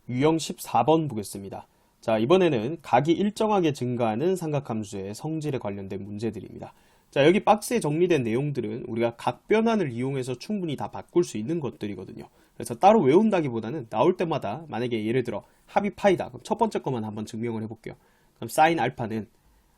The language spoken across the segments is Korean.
유형 14번 보겠습니다. 자, 이번에는 각이 일정하게 증가하는 삼각함수의 성질에 관련된 문제들입니다. 자, 여기 박스에 정리된 내용들은 우리가 각 변환을 이용해서 충분히 다 바꿀 수 있는 것들이거든요. 그래서 따로 외운다기보다는 나올 때마다 만약에 예를 들어 합이 파이다. 그럼 첫 번째 것만 한번 증명을 해볼게요. 그럼 사인 알파는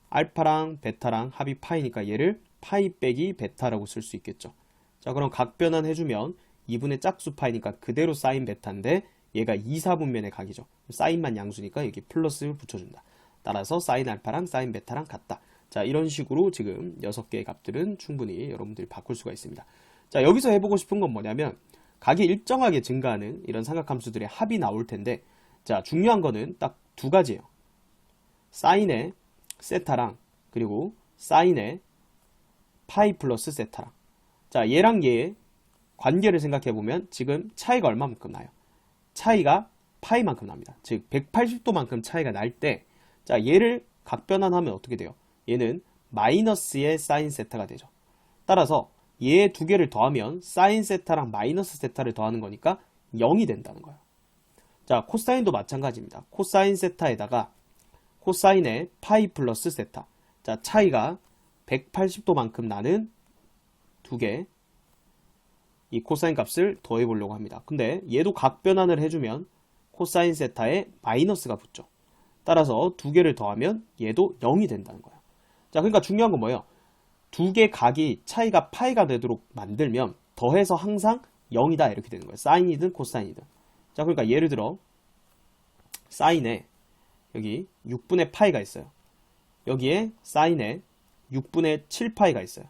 알파랑 베타랑 합이 파이니까 얘를 파이 빼기 베타라고 쓸 수 있겠죠. 자, 그럼 각 변환 해주면 2분의 짝수 파이니까 그대로 사인 베타인데 얘가 2, 4분면의 각이죠. 사인만 양수니까 여기 플러스를 붙여준다. 따라서 사인 알파랑 사인 베타랑 같다. 자, 이런 식으로 지금 6개의 값들은 충분히 여러분들이 바꿀 수가 있습니다. 자, 여기서 해보고 싶은 건 뭐냐면 각이 일정하게 증가하는 이런 삼각함수들의 합이 나올 텐데, 자, 중요한 거는 딱 두 가지예요. 사인의 세타랑 그리고 사인의 파이 플러스 세타랑. 자, 얘랑 얘의 관계를 생각해보면 지금 차이가 얼마만큼 나요? 차이가 파이만큼 납니다. 즉 180도만큼 차이가 날 때, 자, 얘를 각변환하면 어떻게 돼요? 얘는 마이너스의 사인 세타가 되죠. 따라서 얘 두 개를 더하면 사인 세타랑 마이너스 세타를 더하는 거니까 0이 된다는 거예요. 자, 코사인도 마찬가지입니다. 코사인 세타에다가 코사인의 파이 플러스 세타. 자, 차이가 180도만큼 나는 두 개, 이 코사인 값을 더해 보려고 합니다. 근데 얘도 각변환을 해주면 코사인 세타에 마이너스가 붙죠. 따라서 두 개를 더하면 얘도 0이 된다는 거예요. 자, 그러니까 중요한 건 뭐예요? 두 개 각이 차이가 파이가 되도록 만들면 더해서 항상 0이다 이렇게 되는 거예요. 사인이든 코사인이든. 자, 그러니까 예를 들어 사인에 여기 6분의 파이가 있어요. 여기에 사인에 6분의 7파이가 있어요.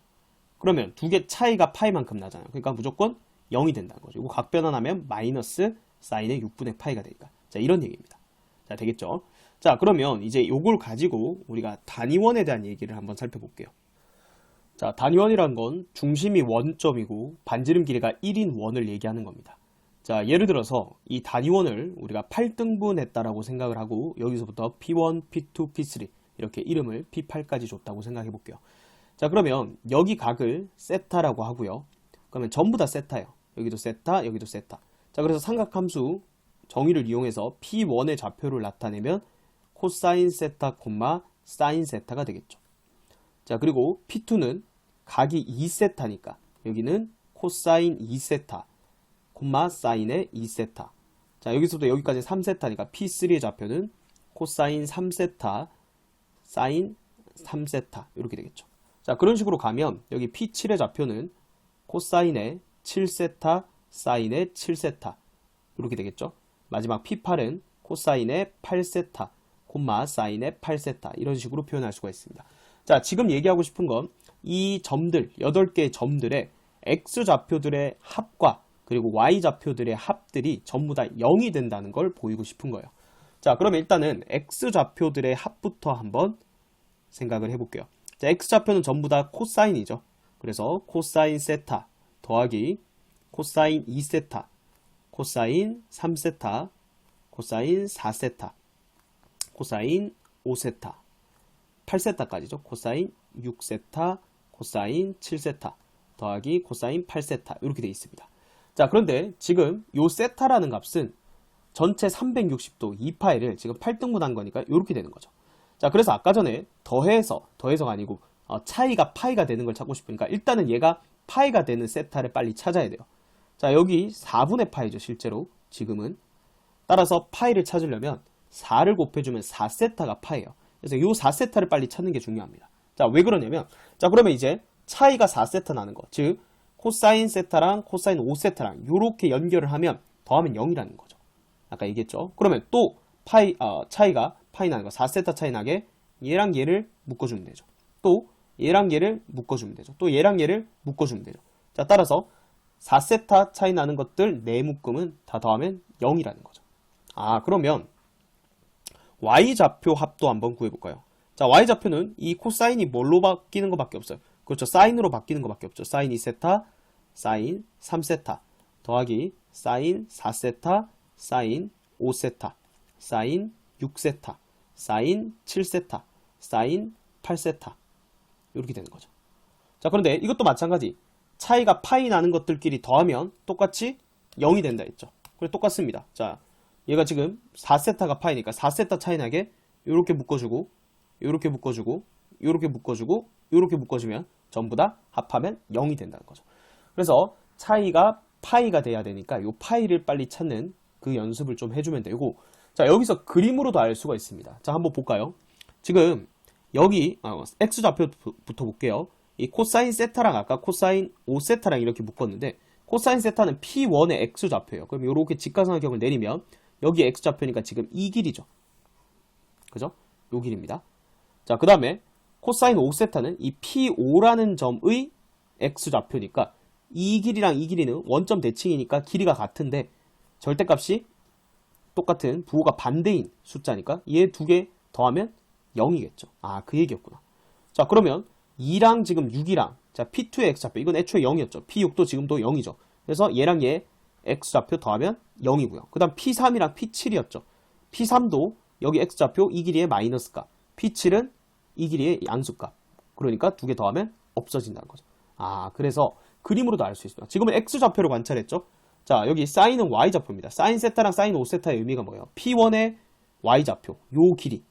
그러면 두 개 차이가 파이만큼 나잖아요. 그러니까 무조건 0이 된다는 거죠. 이거 각변환하면 마이너스 사인의 6분의 파이가 되니까. 자, 이런 얘기입니다. 자, 되겠죠? 자, 그러면 이제 요걸 가지고 우리가 단위원에 대한 얘기를 한번 살펴볼게요. 자, 단위원이란 건 중심이 원점이고 반지름 길이가 1인 원을 얘기하는 겁니다. 자, 예를 들어서 이 단위원을 우리가 8등분 했다라고 생각을 하고 여기서부터 P1, P2, P3 이렇게 이름을 P8까지 줬다고 생각해 볼게요. 자, 그러면 여기 각을 세타라고 하고요. 그러면 전부 다 세타예요. 여기도 세타, 여기도 세타. 자, 그래서 삼각함수 정의를 이용해서 P1의 좌표를 나타내면 코사인 세타, 사인 세타가 되겠죠. 자, 그리고 P2는 각이 2세타니까 여기는 코사인 2세타, 사인의 2세타. 자, 여기서부터 여기까지 3세타니까 P3의 좌표는 코사인 3세타, 사인 3세타 이렇게 되겠죠. 자, 그런 식으로 가면 여기 P7의 좌표는 코사인의 7세타, 사인의 7세타 이렇게 되겠죠. 마지막 P8은 코사인의 8세타, 사인의 8세타 이런 식으로 표현할 수가 있습니다. 자, 지금 얘기하고 싶은 건 이 점들, 8개의 점들의 X좌표들의 합과 그리고 Y좌표들의 합들이 전부 다 0이 된다는 걸 보이고 싶은 거예요. 자, 그러면 일단은 X좌표들의 합부터 한번 생각을 해볼게요. 자, X좌표는 전부 다 코사인이죠. 그래서 코사인 세타 더하기 코사인 2세타, 코사인 3세타, 코사인 4세타, 코사인 5세타, 8세타까지죠. 코사인 6세타, 코사인 7세타 더하기 코사인 8세타 이렇게 되어 있습니다. 자, 그런데 지금 요 세타라는 값은 전체 360도 2파이를 지금 8등분 한 거니까 이렇게 되는 거죠. 자, 그래서 아까 전에 더해서가 아니고 차이가 파이가 되는 걸 찾고 싶으니까 일단은 얘가 파이가 되는 세타를 빨리 찾아야 돼요. 자, 여기 4분의 파이죠. 실제로 지금은. 따라서 파이를 찾으려면 4를 곱해주면 4세타가 파이예요. 그래서 이 4세타를 빨리 찾는 게 중요합니다. 자, 왜 그러냐면, 자, 그러면 이제 차이가 4세타 나는 거, 즉 코사인 세타랑 코사인 5세타랑 이렇게 연결을 하면 더하면 0이라는 거죠. 아까 얘기했죠. 그러면 또 차이가 파이 나는 거, 4세타 차이 나게 얘랑 얘를 묶어주면 되죠. 또 얘랑 얘를 묶어주면 되죠. 또 얘랑 얘를 묶어주면 되죠. 자, 따라서 4세타 차이 나는 것들 4묶음은 다 더하면 0이라는 거죠. 아, 그러면 Y좌표 합도 한번 구해볼까요? 자, Y좌표는 이 코사인이 뭘로 바뀌는 것밖에 없어요. 그렇죠. 사인으로 바뀌는 것밖에 없죠. 사인 2세타, 사인 3세타 더하기 사인 4세타, 사인 5세타, 사인 6세타, 사인 7세타, 사인 8세타 이렇게 되는 거죠. 자, 그런데 이것도 마찬가지. 차이가 파이 나는 것들끼리 더하면 똑같이 0이 된다 했죠. 그래 똑같습니다. 자, 얘가 지금 4세타가 파이니까 4세타 차이 나게 요렇게 묶어주고 요렇게 묶어주고 요렇게 묶어주고 요렇게 묶어주면 전부 다 합하면 0이 된다는 거죠. 그래서 차이가 파이가 돼야 되니까 요 파이를 빨리 찾는 그 연습을 좀 해주면 되고, 자, 여기서 그림으로도 알 수가 있습니다. 자, 한번 볼까요? 지금 여기 X좌표부터 볼게요. 이 코사인 세타랑 아까 코사인 5세타랑 이렇게 묶었는데 코사인 세타는 P1의 X좌표예요. 그럼 이렇게 직각삼각형을 내리면 여기 X좌표니까 지금 이 길이죠. 그죠? 요 길입니다. 자, 그 다음에 코사인 5세타는 이 P5라는 점의 X좌표니까 이 길이랑 이 길이는 원점 대칭이니까 길이가 같은데 절대값이 똑같은 부호가 반대인 숫자니까 얘 두 개 더하면 0이겠죠. 아, 그 얘기였구나. 자, 그러면 2랑 지금 6이랑 자, P2의 X좌표 이건 애초에 0이었죠. P6도 지금도 0이죠. 그래서 얘랑 얘 X좌표 더하면 0이고요. 그 다음 P3이랑 P7이었죠. P3도 여기 X좌표 이 길이의 마이너스 값, P7은 이 길이의 양수값. 그러니까 두 개 더하면 없어진다는 거죠. 아, 그래서 그림으로도 알 수 있어요. 지금은 X좌표로 관찰했죠. 자, 여기 사인은 Y좌표입니다. 사인 세타랑 사인 5세타의 의미가 뭐예요? P1의 Y좌표, 요 길이.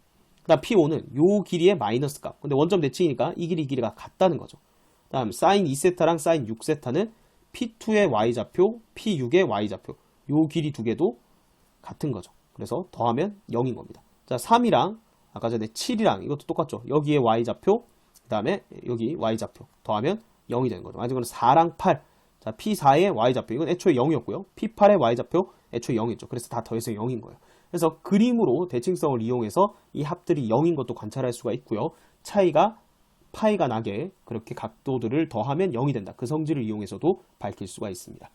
그 다음 P5는 요 길이의 마이너스 값. 근데 원점 대칭이니까 이 길이 이 길이가 같다는 거죠. 그 다음 사인 2세타랑 사인 6세타는 P2의 Y좌표, P6의 Y좌표. 요 길이 두 개도 같은 거죠. 그래서 더하면 0인 겁니다. 자, 3이랑 아까 전에 7이랑 이것도 똑같죠. 여기에 Y좌표, 그 다음에 여기 Y좌표 더하면 0이 되는 거죠. 마지막으로 4랑 8. 자, P4의 Y좌표 이건 애초에 0이었고요. P8의 Y좌표 애초에 0이었죠. 그래서 다 더해서 0인 거예요. 그래서 그림으로 대칭성을 이용해서 이 합들이 0인 것도 관찰할 수가 있고요. 차이가 파이가 나게 그렇게 각도들을 더하면 0이 된다. 그 성질을 이용해서도 밝힐 수가 있습니다.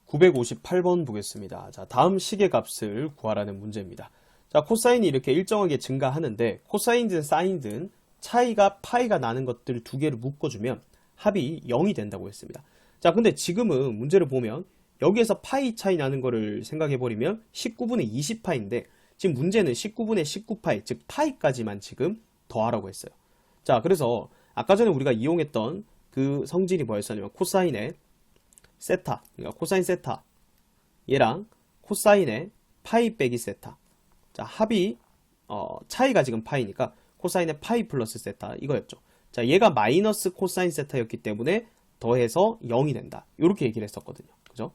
958번 보겠습니다. 자, 다음 식의 값을 구하라는 문제입니다. 자, 코사인이 이렇게 일정하게 증가하는데 코사인든 사인든 차이가 파이가 나는 것들 두 개를 묶어주면 합이 0이 된다고 했습니다. 자, 근데 지금은 문제를 보면 여기에서 파이 차이 나는 거를 생각해버리면 19분의 20파인데 지금 문제는 19분의 19파이, 즉 파이까지만 지금 더하라고 했어요. 자, 그래서 아까 전에 우리가 이용했던 그 성질이 뭐였냐면 코사인의 세타, 그러니까 코사인 세타 얘랑 코사인의 파이 빼기 세타. 자, 합이 차이가 지금 파이니까 코사인의 파이 플러스 세타 이거였죠. 자, 얘가 마이너스 코사인 세타였기 때문에 더해서 0이 된다. 이렇게 얘기를 했었거든요. 그죠?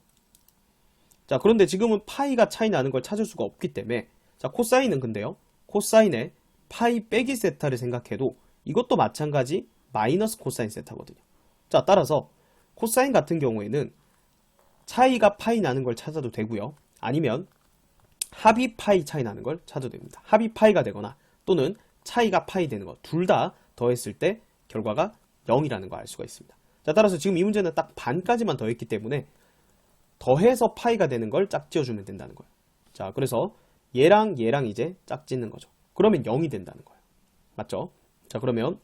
자, 그런데 지금은 파이가 차이 나는 걸 찾을 수가 없기 때문에 자, 코사인은 근데요. 코사인의 파이 빼기 세타를 생각해도 이것도 마찬가지 마이너스 코사인 세타거든요. 자, 따라서 코사인 같은 경우에는 차이가 파이 나는 걸 찾아도 되고요. 아니면 합이 파이 차이 나는 걸 찾아도 됩니다. 합이 파이가 되거나 또는 차이가 파이 되는 거 둘 다 더했을 때 결과가 0이라는 거 알 수가 있습니다. 자, 따라서 지금 이 문제는 딱 반까지만 더했기 때문에 더해서 파이가 되는 걸 짝지어주면 된다는 거예요. 자, 그래서 얘랑 얘랑 이제 짝짓는 거죠. 그러면 0이 된다는 거예요. 맞죠? 자, 그러면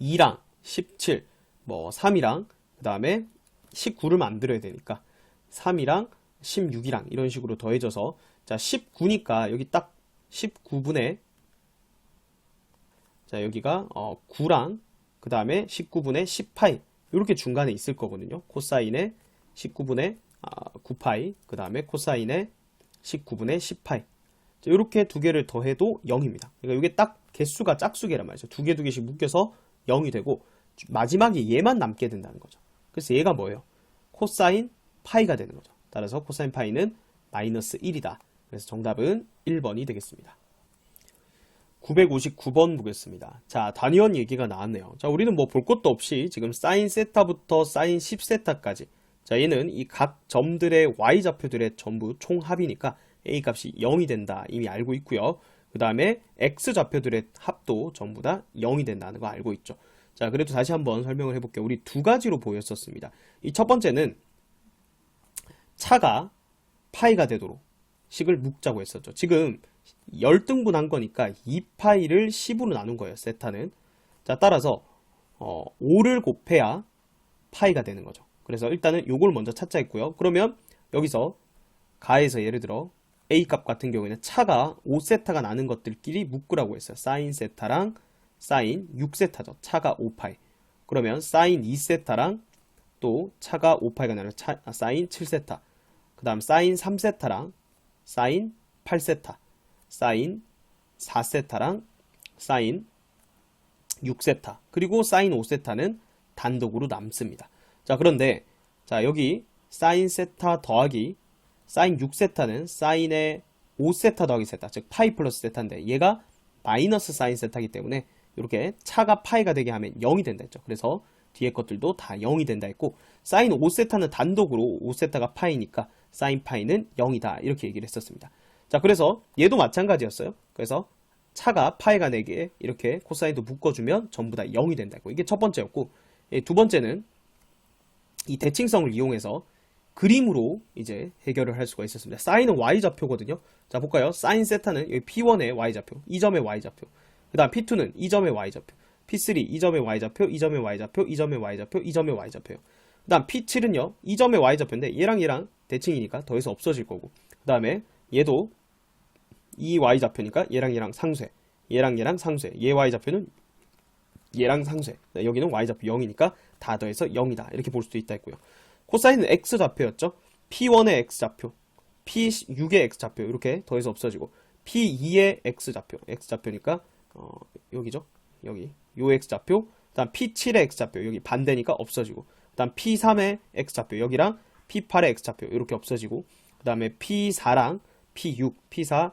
2랑 17, 뭐 3이랑 그 다음에 19를 만들어야 되니까 3이랑 16이랑 이런 식으로 더해져서 자, 19니까 여기 딱 19분의 자, 여기가 9랑 그 다음에 19분의 10파이 이렇게 중간에 있을 거거든요. 코사인의 19분의 9파이 그 다음에 코사인의 19분의 10파이 이렇게 두 개를 더해도 0입니다. 그러니까 이게 딱 개수가 짝수계란 말이죠. 두 개씩 묶여서 0이 되고 마지막에 얘만 남게 된다는 거죠. 그래서 얘가 뭐예요? 코사인 파이가 되는 거죠. 따라서 코사인 파이는 마이너스 1이다. 그래서 정답은 1번이 되겠습니다. 959번 보겠습니다. 자, 단위원 얘기가 나왔네요. 자, 우리는 뭐 볼 것도 없이 지금 사인 세타부터 사인 10세타까지 자, 얘는 이 각 점들의 y좌표들의 전부 총합이니까 a 값이 0이 된다 이미 알고 있고요. 그 다음에 x좌표들의 합도 전부 다 0이 된다는 거 알고 있죠. 자, 그래도 다시 한번 설명을 해볼게요. 우리 두 가지로 보였었습니다. 이 첫 번째는 차가 파이가 되도록 식을 묶자고 했었죠. 지금 열등분한 거니까 2파이를 10으로 나눈 거예요. 세타는. 자, 따라서 5를 곱해야 파이가 되는 거죠. 그래서 일단은 요걸 먼저 찾자 했고요. 그러면 여기서 가에서 예를 들어 A값 같은 경우에는 차가 5세타가 나는 것들끼리 묶으라고 했어요. 사인 세타랑 사인 6세타죠. 차가 5파이. 그러면 사인 2세타랑 또 차가 5파이가 나는 사인 7세타. 그 다음 사인 3세타랑 사인 8세타, 사인 4세타랑 사인 6세타, 그리고 사인 5세타는 단독으로 남습니다. 자, 그런데 자, 여기 사인 세타 더하기 사인 6세타는 사인의 5세타 더하기 세타, 즉 파이 플러스 세타인데 얘가 마이너스 사인 세타이기 때문에 이렇게 차가 파이가 되게 하면 0이 된다 했죠. 그래서 뒤에 것들도 다 0이 된다 했고, 사인 5세타는 단독으로 5세타가 파이니까 사인 파이는 0이다 이렇게 얘기를 했었습니다. 자, 그래서 얘도 마찬가지였어요. 그래서 차가 파이가 4개 이렇게 코사인도 묶어주면 전부 다 0이 된다고. 이게 첫 번째였고, 두 번째는 이 대칭성을 이용해서 그림으로 이제 해결을 할 수가 있었습니다. 사인은 y좌표거든요. 자, 볼까요? 사인 세타는 여기 P1의 y좌표, 이 점의 y좌표. 그 다음 P2는 이 점의 y좌표, P3 이 점의 y좌표, 이 점의 y좌표, 이 점의 y좌표, 이 점의 y좌표예요. 그 다음 P7은요, 이 점의 y좌표인데 얘랑 대칭이니까 더해서 없어질 거고, 그 다음에 얘도 이 y좌표니까 얘랑 상쇄, 얘랑 상쇄, 얘 y좌표는 얘랑 상쇄, 여기는 y좌표 0이니까 다 더해서 0이다 이렇게 볼 수도 있다 했고요. 코사인은 x좌표였죠. P1의 x좌표, P6의 x좌표 이렇게 더해서 없어지고, P2의 x좌표니까 여기죠. 여기 요 x좌표, 그 다음 P7의 x좌표 여기 반대니까 없어지고, 그 다음 P3의 x좌표 여기랑 P8의 x좌표 이렇게 없어지고, 그 다음에 P4랑 P6, P4,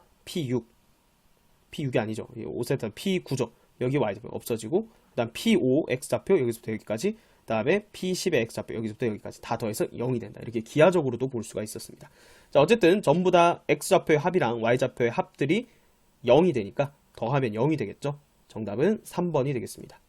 P6이 아니죠. 5세트 P9죠. 여기 y좌표 없어지고, 그 다음 P5 x좌표 여기서부터 여기까지, 그 다음에 P10의 x좌표 여기서부터 여기까지 다 더해서 0이 된다. 이렇게 기하적으로도 볼 수가 있었습니다. 자, 어쨌든 전부 다 x좌표의 합이랑 y좌표의 합들이 0이 되니까 더하면 0이 되겠죠. 정답은 3번이 되겠습니다.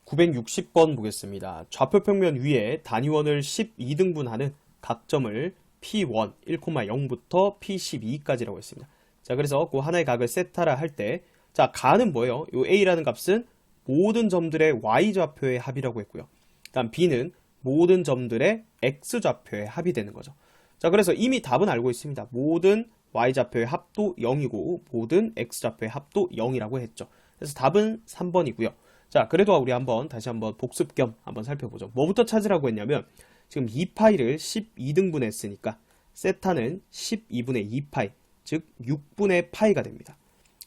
960번 보겠습니다. 좌표 평면 위에 단위원을 12등분하는 각점을 P1, 1,0부터 P12까지라고 했습니다. 자, 그래서 그 하나의 각을 세타라 할 때, 자, 가는 뭐예요? 요 A라는 값은 모든 점들의 y좌표의 합이라고 했고요. 다음 B는 모든 점들의 x좌표의 합이 되는 거죠. 자, 그래서 이미 답은 알고 있습니다. 모든 y좌표의 합도 0이고 모든 x좌표의 합도 0이라고 했죠. 그래서 답은 3번이고요. 자, 그래도 우리 다시 한번 복습 겸 한번 살펴보죠. 뭐부터 찾으라고 했냐면, 지금 2파이를 12등분 했으니까 세타는 12분의 2파이, 즉 6분의 파이가 됩니다.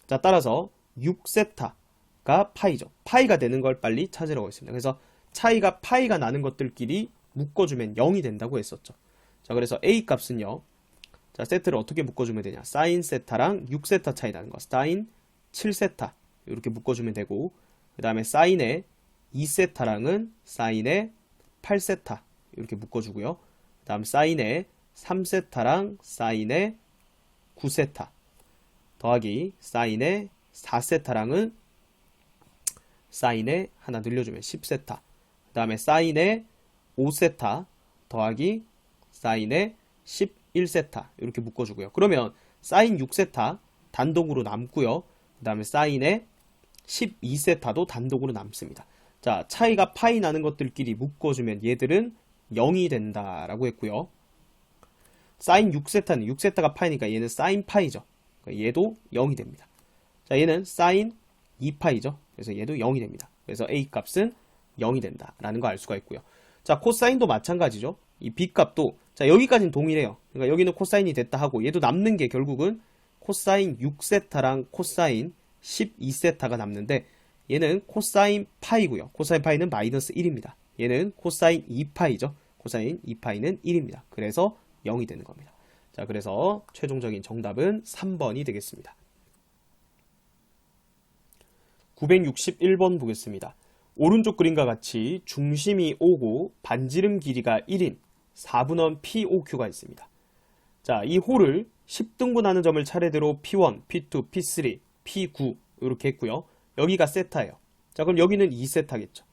자, 따라서 6세타가 파이죠. 파이가 되는 걸 빨리 찾으라고 했습니다. 그래서 차이가 파이가 나는 것들끼리 묶어주면 0이 된다고 했었죠. 자, 그래서 A 값은요, 자, 세트를 어떻게 묶어주면 되냐. 사인 세타랑 6세타 차이 나는 거, 사인 7세타 이렇게 묶어주면 되고, 그 다음에 사인의 2세타랑은 사인의 8세타 이렇게 묶어주고요. 그 다음 사인의 3세타랑 사인의 9세타 더하기 사인의 4세타랑은 사인의 하나 늘려주면 10세타, 그 다음에 사인의 5세타 더하기 사인의 11세타 이렇게 묶어주고요. 그러면 사인 6세타 단독으로 남고요. 그 다음에 사인의 12세타도 단독으로 남습니다. 자, 차이가 파이 나는 것들끼리 묶어주면 얘들은 0이 된다라고 했고요. 사인 6세타는 6세타가 파이니까 얘는 사인 파이죠. 그러니까 얘도 0이 됩니다. 자, 얘는 사인 2파이죠. 그래서 얘도 0이 됩니다. 그래서 A 값은 0이 된다라는 거 알 수가 있고요. 자, 코사인도 마찬가지죠. 이 B 값도, 자, 여기까지는 동일해요. 그러니까 여기는 코사인이 됐다 하고, 얘도 남는 게 결국은 코사인 6세타랑 코사인 12세타가 남는데, 얘는 코사인 파이고요. 코사인 파이는 마이너스 1입니다. 얘는 코사인 2파이죠. 코사인 2파이는 1입니다. 그래서 0이 되는 겁니다. 자, 그래서 최종적인 정답은 3번이 되겠습니다. 961번 보겠습니다. 오른쪽 그림과 같이 중심이 O고 반지름 길이가 1인 4분원 POQ가 있습니다. 자, 이 홀을 10등분하는 점을 차례대로 P1, P2, P3, P9 이렇게 했고요. 여기가 세타예요. 자, 그럼 여기는 2세타겠죠.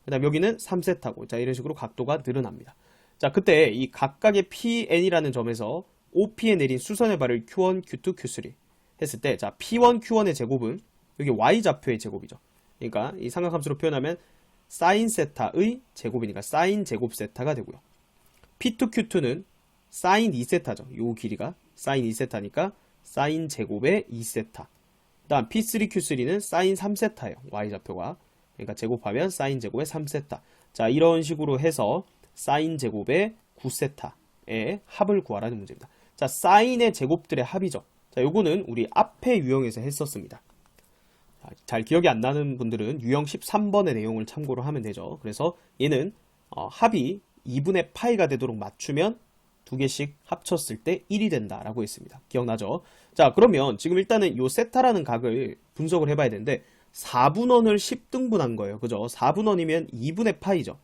그 다음 여기는 3세타고, 자, 이런 식으로 각도가 늘어납니다. 자, 그때 이 각각의 PN이라는 점에서 OP에 내린 수선의 발을 Q1, Q2, Q3 했을 때, 자, P1, Q1의 제곱은 여기 Y좌표의 제곱이죠. 그러니까 이 삼각함수로 표현하면 사인 세타의 제곱이니까 사인 제곱 세타가 되고요. P2, Q2는 사인 2세타죠. 요 길이가 사인 2세타니까 사인 제곱의 2세타. 그 다음 P3, Q3는 사인 3세타예요. Y좌표가. 그러니까 제곱하면 사인 제곱의 3세타. 자, 이런 식으로 해서 사인 제곱의 9세타 합을 구하라는 문제입니다. 자, 사인의 제곱들의 합이죠. 자, 요거는 우리 앞에 유형에서 했었습니다. 자, 잘 기억이 안 나는 분들은 유형 13번의 내용을 참고로 하면 되죠. 그래서 얘는 합이 2분의 파이가 되도록 맞추면 두 개씩 합쳤을 때 1이 된다라고 했습니다. 기억나죠? 자, 그러면 지금 일단은 요 세타라는 각을 분석을 해봐야 되는데 4분원을 10등분한 거예요. 그죠? 4분원이면 2분의 파이죠.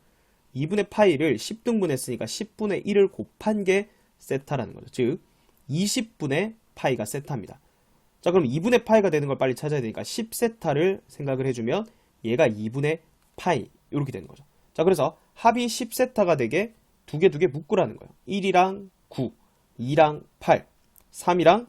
2분의 파이를 10등분했으니까 10분의 1을 곱한 게 세타라는 거죠. 즉 20분의 파이가 세타입니다. 자, 그럼 2분의 파이가 되는 걸 빨리 찾아야 되니까 10세타를 생각을 해주면 얘가 2분의 파이 이렇게 되는 거죠. 자, 그래서 합이 10세타가 되게 두 개 묶으라는 거예요. 1이랑 9, 2랑 8, 3이랑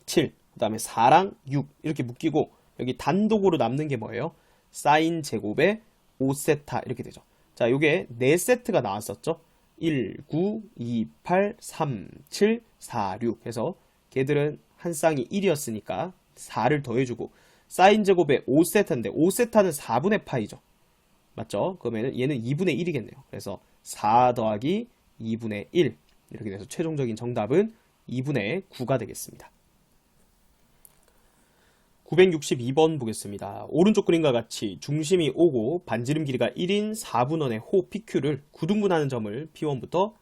7, 그 다음에 4랑 6 이렇게 묶이고 여기 단독으로 남는 게 뭐예요? 사인 제곱에 5세타 이렇게 되죠. 자, 요게 4세트가 나왔었죠. 1, 9, 2, 8, 3, 7, 4, 6 해서 걔들은 한 쌍이 1이었으니까 4를 더해주고 사인 제곱에 5세타인데 5세타는 4분의 파이죠. 맞죠? 그러면 얘는 2분의 1이겠네요. 그래서 4 더하기 2분의 1 이렇게 돼서 최종적인 정답은 2분의 9가 되겠습니다. 962번 보겠습니다. 오른쪽 그림과 같이 중심이 O고 반지름 길이가 1인 4분원의 호 PQ를 9등분하는 점을 P1부터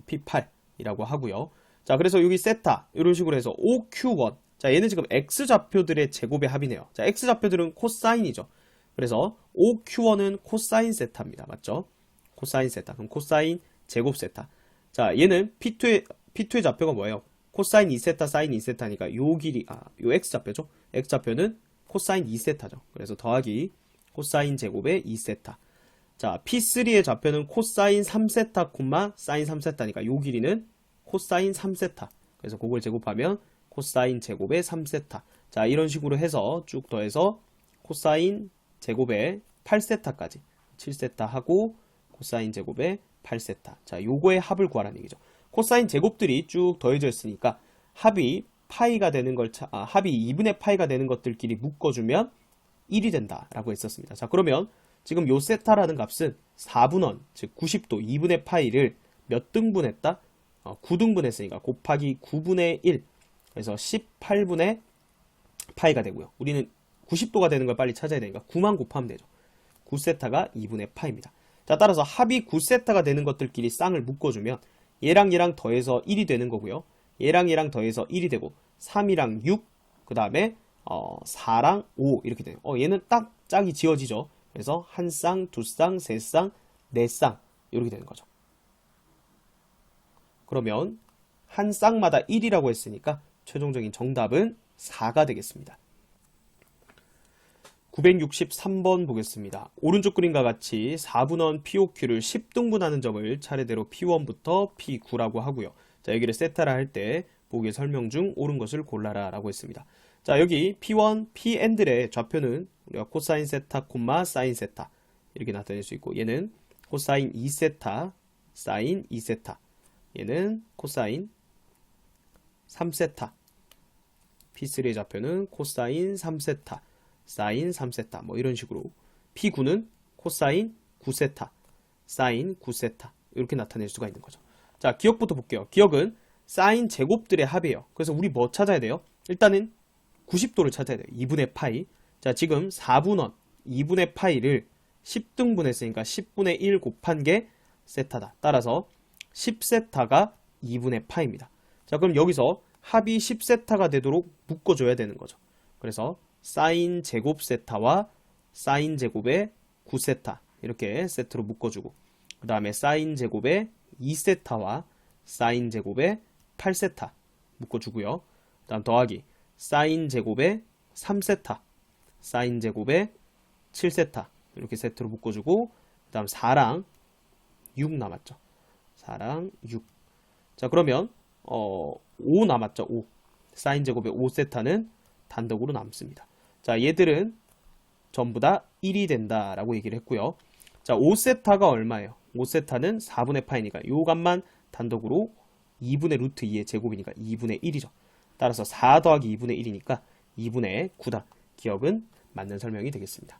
P8이라고 하고요. 자, 그래서 여기 세타 이런 식으로 해서 OQ1. 자, 얘는 지금 X좌표들의 제곱의 합이네요. 자, X좌표들은 코사인이죠. 그래서 OQ1은 코사인 세타입니다. 맞죠? 코사인 세타. 그럼 코사인 제곱 세타. 자, 얘는 P2의 좌표가 뭐예요? 코사인 2세타, 사인 2세타니까 요 길이, 요 X좌표죠? X좌표는 코사인 2세타죠. 그래서 더하기 코사인 제곱의 2세타. 자, P3의 좌표는 코사인 3세타, 사인 3세타니까 요 길이는 코사인 3세타. 그래서 그걸 제곱하면 코사인 제곱의 3세타. 자, 이런 식으로 해서 쭉 더해서 코사인 제곱의 8세타까지 7세타 하고 코사인 제곱의 8세타. 자, 요거의 합을 구하라는 얘기죠. 코사인 제곱들이 쭉 더해져 있으니까 합이 파이가 되는 걸 합이 2분의 파이가 되는 것들끼리 묶어주면 1이 된다라고 했었습니다. 자, 그러면 지금 요 세타라는 값은 4분원, 즉 90도 2분의 파이를 몇 등분했다? 9등분 했으니까 곱하기 9분의 1. 그래서 18분의 파이가 되고요. 우리는 90도가 되는 걸 빨리 찾아야 되니까 9만 곱하면 되죠. 9세타가 2분의 파입니다. 자, 따라서 합이 9세타가 되는 것들끼리 쌍을 묶어주면 얘랑 얘랑 더해서 1이 되는 거고요. 얘랑 얘랑 더해서 1이 되고 3이랑 6, 그 다음에 4랑 5 이렇게 돼요. 얘는 딱 짝이 지어지죠. 그래서 한 쌍, 두 쌍, 세 쌍, 네 쌍 이렇게 되는 거죠. 그러면 한 쌍마다 1이라고 했으니까 최종적인 정답은 4가 되겠습니다. 963번 보겠습니다. 오른쪽 그림과 같이 4분원 POQ를 10등분하는 점을 차례대로 P1부터 P9라고 하고요. 자, 여기를 세타라 할 때 보기의 설명 중 옳은 것을 골라라 라고 했습니다. 자, 여기 P1, Pn들의 좌표는 우리가 코사인 세타, 사인 세타 이렇게 나타낼 수 있고 얘는 코사인 2세타, 사인 2세타 얘는 코사인 3세타 P3의 좌표는 코사인 3세타 사인 3세타 뭐 이런 식으로 P9는 코사인 9세타 사인 9세타 이렇게 나타낼 수가 있는 거죠. 자, 기억부터 볼게요. 기억은 사인 제곱들의 합이에요. 그래서 우리 뭐 찾아야 돼요? 일단은 90도를 찾아야 돼요. 2분의 파이. 자, 지금 4분원 2분의 파이를 10등분 했으니까 10분의 1 곱한 게 세타다. 따라서 10세타가 2분의 파입니다. 자, 그럼 여기서 합이 10세타가 되도록 묶어줘야 되는 거죠. 그래서 사인 제곱 세타와 사인 제곱의 9세타 이렇게 세트로 묶어주고 그 다음에 사인 제곱의 2세타와 사인 제곱의 8세타 묶어주고요. 그 다음 더하기 사인 제곱의 3세타 사인 제곱의 7세타 이렇게 세트로 묶어주고 그 다음 4랑 6 남았죠. 4랑 6. 자, 그러면 5 남았죠. 5. 사인 제곱의 5세타는 단독으로 남습니다. 자, 얘들은 전부 다 1이 된다라고 얘기를 했고요. 자, 5세타가 얼마예요? 5세타는 4분의 파이니까 요 값만 단독으로 2분의 루트 2의 제곱이니까 2분의 1이죠. 따라서 4 더하기 2분의 1이니까 2분의 9다. 기억은 맞는 설명이 되겠습니다.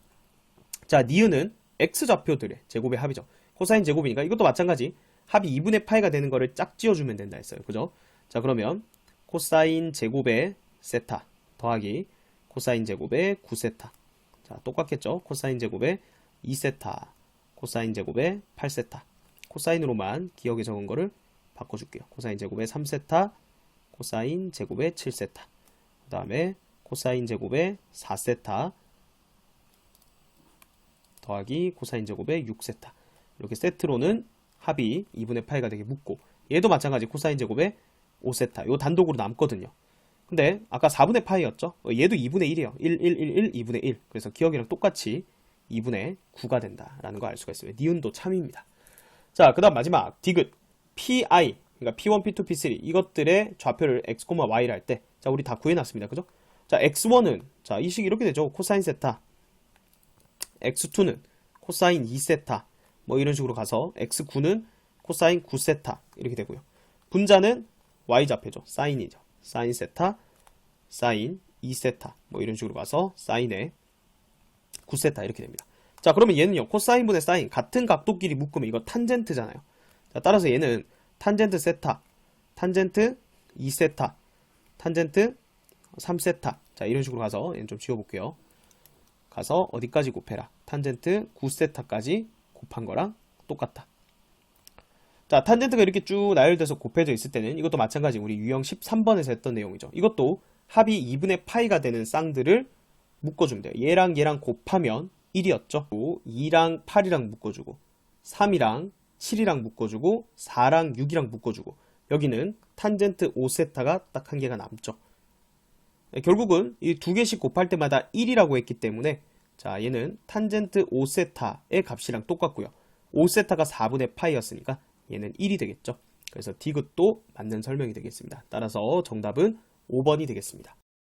자, 니은은 X좌표들의 제곱의 합이죠. 코사인 제곱이니까 이것도 마찬가지 합이 2분의 파이가 되는 거를 짝지어주면 된다 했어요. 그죠? 자, 그러면 코사인 제곱의 세타 더하기 코사인 제곱의 9세타. 자, 똑같겠죠? 코사인 제곱의 2세타, 코사인 제곱의 8세타. 코사인으로만 기억에 적은 거를 바꿔줄게요. 코사인 제곱의 3세타, 코사인 제곱의 7세타. 그 다음에 코사인 제곱의 4세타 더하기 코사인 제곱의 6세타. 이렇게 세트로는 합이 2분의 파이가 되게 묻고, 얘도 마찬가지 코사인 제곱의 5세타. 요 단독으로 남거든요. 근데 아까 4분의 파이였죠? 얘도 2분의 1이에요. 1, 1, 1, 1, 2분의 1. 그래서 기억이랑 똑같이 2분의 9가 된다라는 걸 알 수가 있어요. 니은도 참입니다. 자, 그 다음 마지막 디귿 PI, 그러니까 P1, P2, P3 이것들의 좌표를 X, Y를 할 때, 자, 우리 다 구해놨습니다. 그죠? 자, X1은 자, 이 식이 이렇게 되죠. 코사인 세타. X2는 코사인 2세타. 뭐 이런 식으로 가서 X9는 코사인 9세타 이렇게 되고요. 분자는 Y좌표죠. 사인이죠. 사인 세타, 사인 2세타 뭐 이런 식으로 가서 사인의 9세타 이렇게 됩니다. 자, 그러면 얘는요. 코사인분의 사인 같은 각도끼리 묶으면 이거 탄젠트잖아요. 자, 따라서 얘는 탄젠트 세타, 탄젠트 2세타, 탄젠트 3세타. 자, 이런 식으로 가서 얘는 좀 지워볼게요. 가서 어디까지 곱해라. 탄젠트 9세타까지 곱한 거랑 똑같다. 자, 탄젠트가 이렇게 쭉 나열돼서 곱해져 있을 때는 이것도 마찬가지 우리 유형 13번에서 했던 내용이죠. 이것도 합이 2분의 파이가 되는 쌍들을 묶어주면 돼요. 얘랑 얘랑 곱하면 1이었죠. 2랑 8이랑 묶어주고 3이랑 7이랑 묶어주고 4랑 6이랑 묶어주고 여기는 탄젠트 5세타가 딱 한 개가 남죠. 결국은 이 두 개씩 곱할 때마다 1이라고 했기 때문에 자, 얘는 탄젠트 5세타의 값이랑 똑같고요. 5세타가 4분의 파이였으니까 얘는 1이 되겠죠. 그래서 디귿도 맞는 설명이 되겠습니다. 따라서 정답은 5번이 되겠습니다.